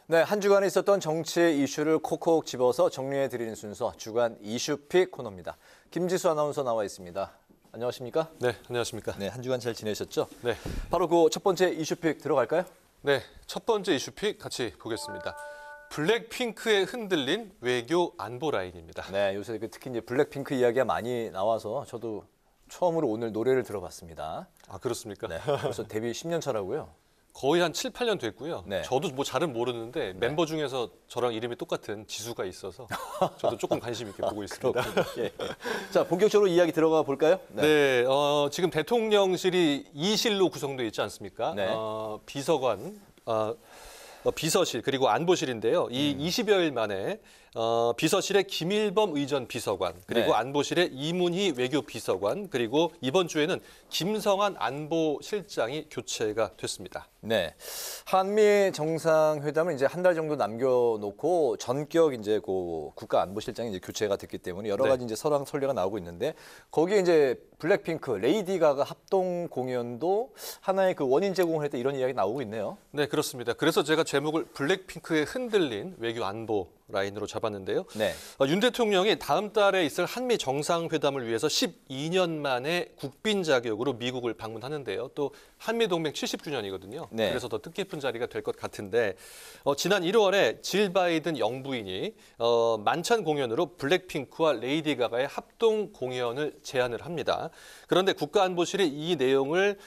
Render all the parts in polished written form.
네, 한 주간에 있었던 정치 이슈를 콕콕 집어서 정리해드리는 순서 주간 이슈픽 코너입니다. 김지수 아나운서 나와 있습니다. 안녕하십니까? 네, 안녕하십니까? 네, 한 주간 잘 지내셨죠? 네. 바로 그 첫 번째 이슈픽 들어갈까요? 네, 첫 번째 이슈픽 같이 보겠습니다. 블랙핑크에 흔들린 외교 안보 라인입니다. 네, 요새 특히 이제 블랙핑크 이야기가 많이 나와서 저도 처음으로 오늘 노래를 들어봤습니다. 아, 그렇습니까? 네, 벌써 데뷔 10년 차라고요? 거의 한 7, 8년 됐고요. 네. 저도 뭐 잘은 모르는데 멤버 중에서 저랑 이름이 똑같은 지수가 있어서 저도 조금 관심 있게 보고 있습니다. 예. 자, 본격적으로 이야기 들어가 볼까요? 네, 지금 대통령실이 2실로 구성되어 있지 않습니까? 네. 비서관, 비서실 그리고 안보실인데요. 이 20여일 만에 비서실의 김일범 의전 비서관, 그리고 네. 안보실의 이문희 외교 비서관, 그리고 이번 주에는 김성한 안보실장이 교체가 됐습니다. 네, 한미 정상회담을 이제 한 달 정도 남겨놓고 전격 이제 그 국가안보실장이 이제 교체가 됐기 때문에 여러 가지 이제 설왕설래가 나오고 있는데 거기에 이제 블랙핑크, 레이디 가가 합동 공연도 하나의 그 원인 제공을 했다 이런 이야기 나오고 있네요. 네, 그렇습니다. 그래서 제가 제목을 블랙핑크에 흔들린 외교 안보 라인으로 잡았는데요. 네. 윤 대통령이 다음 달에 있을 한미 정상회담을 위해서 12년 만에 국빈 자격으로 미국을 방문하는데요. 또 한미 동맹 70주년이거든요. 네. 그래서 더 뜻깊은 자리가 될 것 같은데 지난 1월에 질 바이든 영부인이 만찬 공연으로 블랙핑크와 레이디 가가의 합동 공연을 제안을 합니다. 그런데 국가안보실이 이 내용을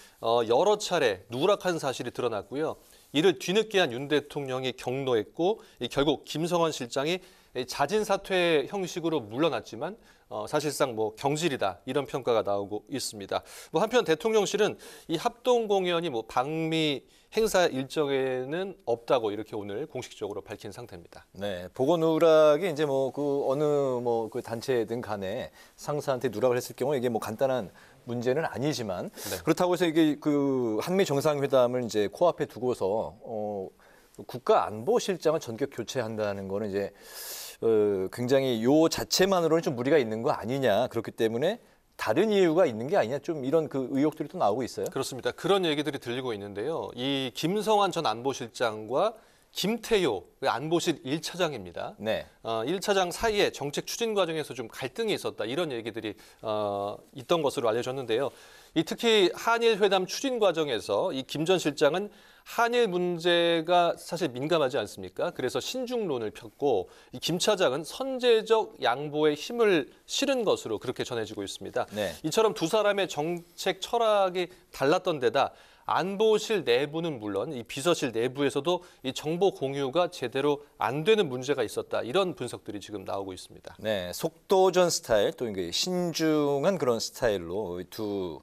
여러 차례 누락한 사실이 드러났고요. 이를 뒤늦게 한 윤 대통령이 경로했고 결국 김성한 실장이 자진 사퇴 형식으로 물러났지만 사실상 뭐 경질이다 이런 평가가 나오고 있습니다. 뭐 한편 대통령실은 이 합동 공연이 뭐 방미 행사 일정에는 없다고 이렇게 오늘 공식적으로 밝힌 상태입니다. 네, 보고 누락이 이제 뭐 그 어느 뭐 그 단체든 간에 상사한테 누락을 했을 경우 이게 뭐 간단한 문제는 아니지만 그렇다고 해서 이게 그 한미 정상회담을 이제 코앞에 두고서 국가안보실장을 전격 교체한다는 거는 이제 굉장히 요 자체만으로는 좀 무리가 있는 거 아니냐. 그렇기 때문에 다른 이유가 있는 게 아니냐. 좀 이런 그 의혹들이 또 나오고 있어요. 그렇습니다. 그런 얘기들이 들리고 있는데요. 이 김성한 전 안보실장과 김태효 안보실 1차장입니다. 네. 1차장 사이에 정책 추진 과정에서 좀 갈등이 있었다. 이런 얘기들이 있던 것으로 알려졌는데요. 특히 한일 회담 추진 과정에서 이 김 전 실장은 한일 문제가 사실 민감하지 않습니까? 그래서 신중론을 폈고 이 김 차장은 선제적 양보에 힘을 실은 것으로 그렇게 전해지고 있습니다. 네. 이처럼 두 사람의 정책 철학이 달랐던 데다 안보실 내부는 물론 이 비서실 내부에서도 이 정보 공유가 제대로 안 되는 문제가 있었다. 이런 분석들이 지금 나오고 있습니다. 네, 속도전 스타일 또 이게 신중한 그런 스타일로 두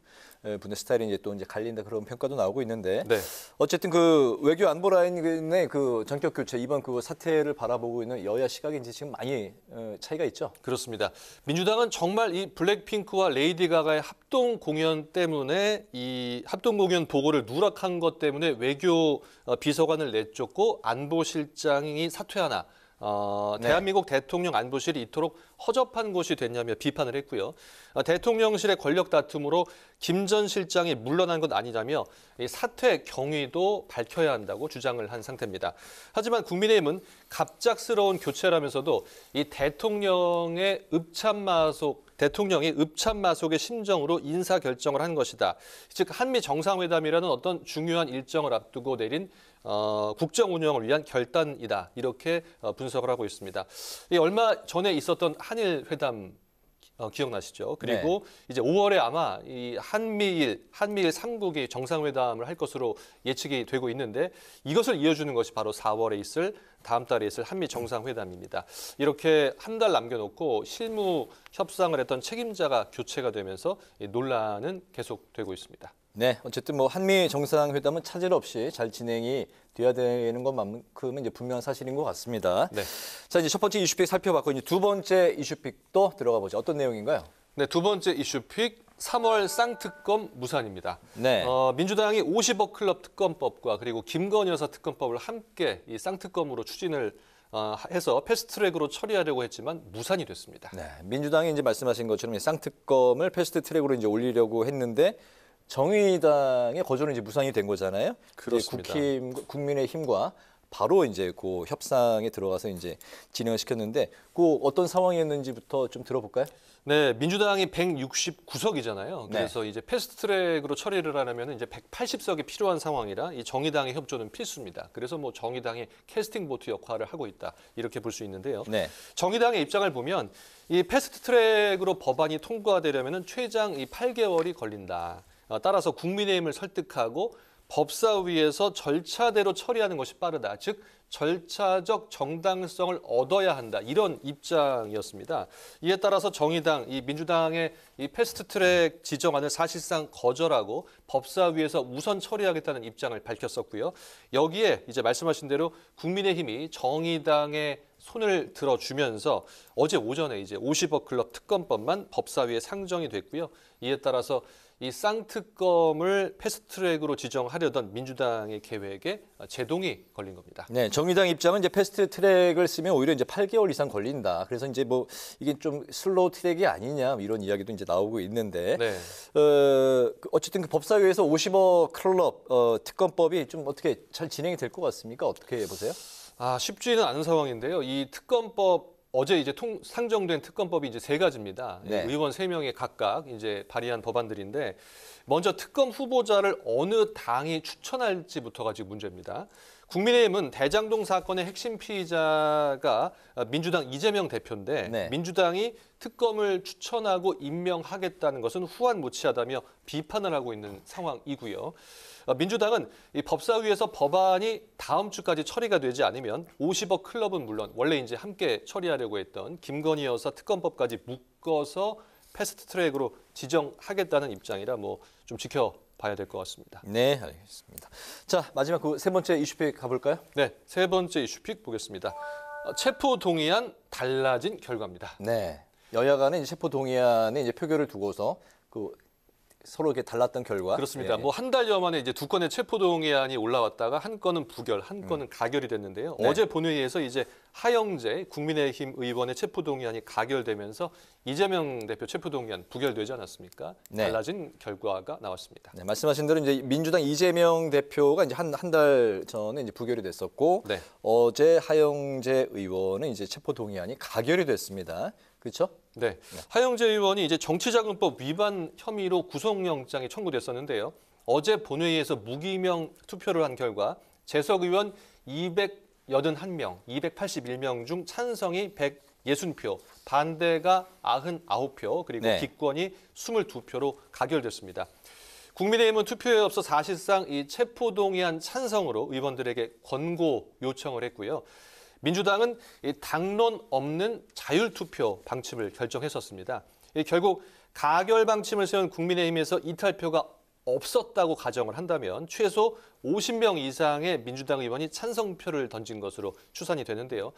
분의 스타일이 이제 또 이제 갈린다 그런 평가도 나오고 있는데 네. 어쨌든 그 외교 안보 라인의 그 전격 교체 이번 그 사태를 바라보고 있는 여야 시각이 이제 지금 많이 차이가 있죠. 그렇습니다. 민주당은 정말 이 블랙핑크와 레이디 가가의 합동 공연 때문에 이 합동 공연 보고를 누락한 것 때문에 외교 비서관을 내쫓고 안보실장이 사퇴하나. 대한민국 대통령 안보실이 이토록 허접한 곳이 됐냐며 비판을 했고요. 대통령실의 권력 다툼으로 김 전 실장이 물러난 것 아니냐며 이 사퇴 경위도 밝혀야 한다고 주장을 한 상태입니다. 하지만 국민의힘은 갑작스러운 교체라면서도 이 대통령이 읍참마속의 심정으로 인사 결정을 한 것이다. 즉 한미 정상회담이라는 어떤 중요한 일정을 앞두고 내린 국정 운영을 위한 결단이다. 이렇게 분석을 하고 있습니다. 얼마 전에 있었던 한일 회담 기억나시죠? 그리고 이제 5월에 아마 이 한미일 3국이 정상회담을 할 것으로 예측이 되고 있는데 이것을 이어주는 것이 바로 4월에 있을 다음 달에 있을 한미 정상회담입니다. 이렇게 한 달 남겨놓고 실무 협상을 했던 책임자가 교체가 되면서 이 논란은 계속되고 있습니다. 네, 어쨌든 뭐 한미 정상회담은 차질 없이 잘 진행이 돼야 되는 것만큼은 이제 분명한 사실인 것 같습니다. 네. 자, 이제 첫 번째 이슈픽 살펴봤고 이제 두 번째 이슈픽도 들어가 보죠. 어떤 내용인가요? 네, 두 번째 이슈픽 3월 쌍특검 무산입니다. 네. 민주당이 50억 클럽 특검법과 그리고 김건희 여사 특검법을 함께 이 쌍특검으로 추진을 해서 패스트트랙으로 처리하려고 했지만 무산이 됐습니다. 네, 민주당이 이제 말씀하신 것처럼 이 쌍특검을 패스트트랙으로 이제 올리려고 했는데 정의당의 거절은 이제 무산이 된 거잖아요. 그렇습니다. 국민의힘과 바로 이제 그 협상에 들어가서 이제 진행을 시켰는데 그 어떤 상황이었는지부터 좀 들어볼까요? 네, 민주당이 169석이잖아요. 네. 그래서 이제 패스트트랙으로 처리를 하려면 이제 180석이 필요한 상황이라 이 정의당의 협조는 필수입니다. 그래서 뭐 정의당이 캐스팅 보트 역할을 하고 있다 이렇게 볼 수 있는데요. 네. 정의당의 입장을 보면 이 패스트트랙으로 법안이 통과되려면 최장 이 8개월이 걸린다. 따라서 국민의힘을 설득하고 법사위에서 절차대로 처리하는 것이 빠르다. 즉 절차적 정당성을 얻어야 한다. 이런 입장이었습니다. 이에 따라서 정의당, 이 민주당의 이 패스트트랙 지정안을 사실상 거절하고 법사위에서 우선 처리하겠다는 입장을 밝혔었고요. 여기에 이제 말씀하신 대로 국민의힘이 정의당의 손을 들어주면서 어제 오전에 이제 50억 클럽 특검법만 법사위에 상정이 됐고요. 이에 따라서 이 쌍특검을 패스트트랙으로 지정하려던 민주당의 계획에 제동이 걸린 겁니다. 네, 정의당 입장은 이제 패스트 트랙을 쓰면 오히려 이제 8개월 이상 걸린다. 그래서 이제 뭐 이게 좀 슬로우 트랙이 아니냐 이런 이야기도 이제 나오고 있는데, 네. 어쨌든 그 법사위에서 50억 클럽 특검법이 좀 어떻게 잘 진행이 될 것 같습니까? 어떻게 보세요? 쉽지는 않은 상황인데요. 이 특검법 어제 이제 상정된 특검법이 이제 3가지입니다. 네. 의원 3명이 각각 이제 발의한 법안들인데 먼저 특검 후보자를 어느 당이 추천할지부터가 지금 문제입니다. 국민의힘은 대장동 사건의 핵심 피의자가 민주당 이재명 대표인데 네. 민주당이 특검을 추천하고 임명하겠다는 것은 후한무치하다며 비판을 하고 있는 상황이고요. 민주당은 이 법사위에서 법안이 다음 주까지 처리가 되지 않으면 50억 클럽은 물론 원래 이제 함께 처리하려고 했던 김건희 여사 특검법까지 묶어서 패스트트랙으로 지정하겠다는 입장이라 뭐 좀 지켜봐야 될 것 같습니다. 네, 알겠습니다. 자, 마지막 그 세 번째 이슈픽 가볼까요? 네, 3번째 이슈픽 보겠습니다. 체포 동의안 달라진 결과입니다. 네, 여야 간에 이제 체포 동의안에 이제 표결을 두고서 그 서로 이렇게 달랐던 결과. 그렇습니다. 예. 뭐 한 달여 만에 이제 2건의 체포 동의안이 올라왔다가 한 건은 부결, 한 건은 가결이 됐는데요. 네. 어제 본회의에서 이제 하영재 국민의힘 의원의 체포 동의안이 가결되면서 이재명 대표 체포 동의안 부결되지 않았습니까? 네. 달라진 결과가 나왔습니다. 네, 말씀하신 대로 이제 민주당 이재명 대표가 이제 한 달 전에 이제 부결이 됐었고, 네. 어제 하영재 의원은 이제 체포 동의안이 가결이 됐습니다. 그렇죠? 네. 하영재 의원이 이제 정치자금법 위반 혐의로 구속영장이 청구됐었는데요. 어제 본회의에서 무기명 투표를 한 결과 재석 의원 281명, 281명 중 찬성이 160표, 반대가 99표, 그리고 네. 기권이 22표로 가결됐습니다. 국민의힘은 투표에 앞서 사실상 이 체포동의안 찬성으로 의원들에게 권고 요청을 했고요. 민주당은 이 당론 없는 자율투표 방침을 결정했었습니다. 결국 가결 방침을 세운 국민의힘에서 이탈표가 없었다고 가정을 한다면 최소 50명 이상의 민주당 의원이 찬성표를 던진 것으로 추산이 되는데요.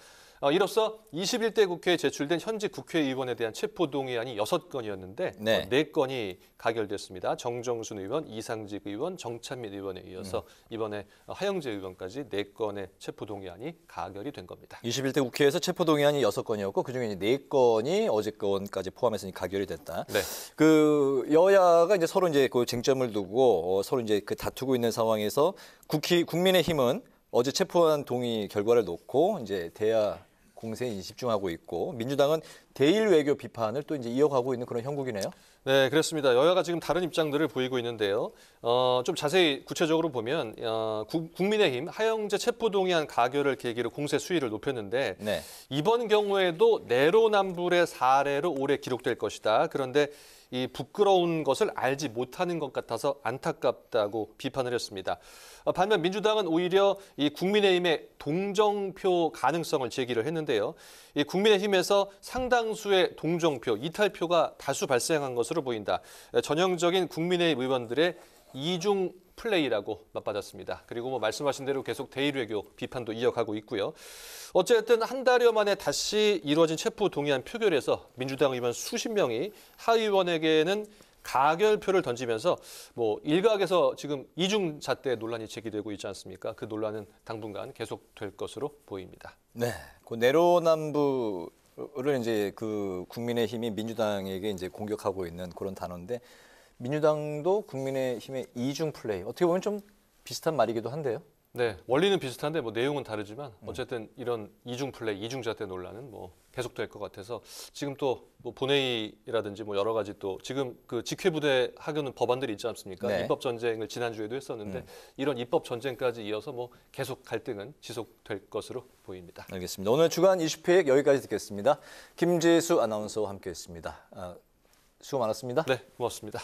이로써 21대 국회에 제출된 현직 국회의원에 대한 체포동의안이 6건이었는데 네. 4건이 가결됐습니다. 정정순 의원, 이상직 의원, 정찬민 의원에 이어서 이번에 하영재 의원까지 4건의 체포동의안이 가결이 된 겁니다. 21대 국회에서 체포 동의안이 6건이었고 그중에 이제 4건이 어제 건까지 포함해서 이제 가결이 됐다. 네. 그 여야가 이제 서로 이제 그 쟁점을 두고 서로 이제 그 다투고 있는 상황에서 국민의힘은 어제 체포한 동의 결과를 놓고 이제 대야 공세에 집중하고 있고 민주당은 대일 외교 비판을 또 이제 이어가고 있는 그런 형국이네요. 네, 그렇습니다. 여야가 지금 다른 입장들을 보이고 있는데요. 좀 자세히 구체적으로 보면 국민의힘 하영재 체포동의안 가결을 계기로 공세 수위를 높였는데 네. 이번 경우에도 내로남불의 사례로 올해 기록될 것이다. 그런데 이 부끄러운 것을 알지 못하는 것 같아서 안타깝다고 비판을 했습니다. 반면 민주당은 오히려 이 국민의힘의 동정표 가능성을 제기를 했는데요. 이 국민의힘에서 상당수의 동정표, 이탈표가 다수 발생한 것으로 보인다. 전형적인 국민의힘 의원들의 이중 플레이라고 맞받았습니다. 그리고 뭐 말씀하신 대로 계속 대일 외교 비판도 이어가고 있고요. 어쨌든 한 달여 만에 다시 이루어진 체포 동의안 표결에서 민주당 의원 수십 명이 하 의원에게는 가결표를 던지면서 뭐 일각에서 지금 이중 잣대 논란이 제기되고 있지 않습니까? 그 논란은 당분간 계속될 것으로 보입니다. 네. 그 내로남불을 이제 그 국민의힘이 민주당에게 이제 공격하고 있는 그런 단어인데 민주당도 국민의힘의 이중 플레이 어떻게 보면 좀 비슷한 말이기도 한데요. 네, 원리는 비슷한데 뭐 내용은 다르지만 어쨌든 이런 이중 플레이, 이중잣대 논란은 뭐 계속될 것 같아서 지금 또 뭐 본회의라든지 뭐 여러 가지 또 지금 그 직회부대 하교는 법안들이 있지 않습니까? 네. 입법 전쟁을 지난주에도 했었는데 이런 입법 전쟁까지 이어서 뭐 계속 갈등은 지속될 것으로 보입니다. 알겠습니다. 오늘 주간 이슈픽 여기까지 듣겠습니다. 김지수 아나운서와 함께했습니다. 수고 많았습니다. 네, 고맙습니다.